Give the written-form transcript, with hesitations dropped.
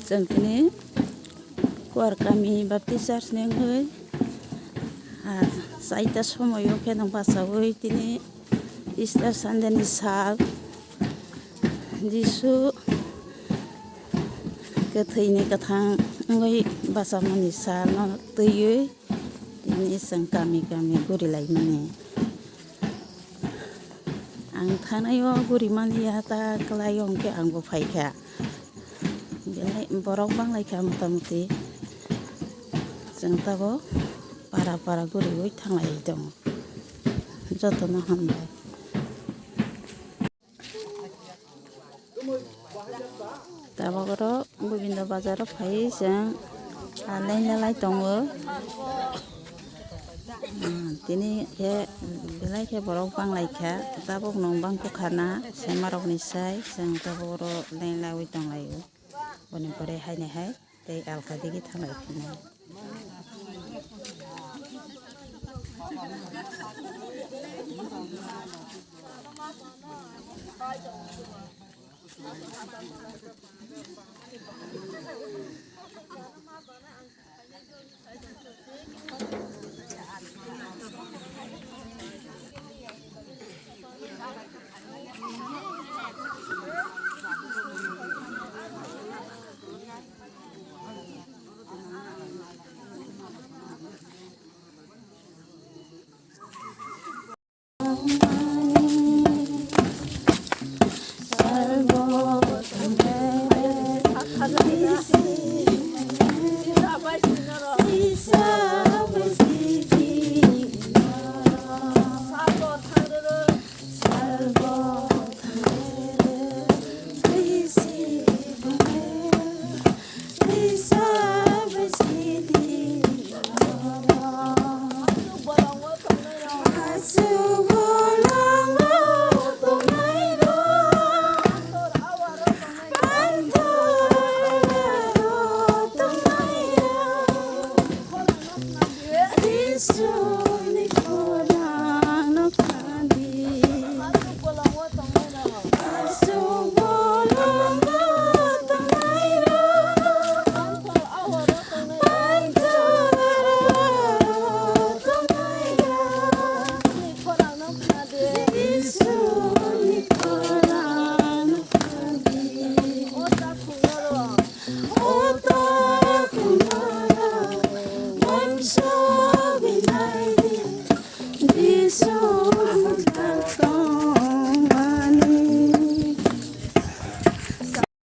जों दिनै गुवार गामि बापटिस्ट चार्चनि जायता समायाव फेनां बासावै दिनै इस्टार सानडेनि सा जिसु गोथैनि गोथाङै बासावनि सा दैयै दिनै जों गामि गामि गुरिलायमाने आं थानायाव गुरिमानिया दा ग्लायंके आंबो फायखा बेलाय बरफ बांलायखा मथा मथि जों दाबो बारा गुरिबै थांलाय दं जतन हामबाय दाबागर गोबिन्द बाजाराव फायो जों लाय दङ दिनै बेलायखे बरफ बांलायखा दाबो नंबांखौ खाना सेमारकनिसाय जों दाबागर लाय दंलायो बनिफ्राय हायनायहाय दै आलकादिगि थांलाय फैनाय So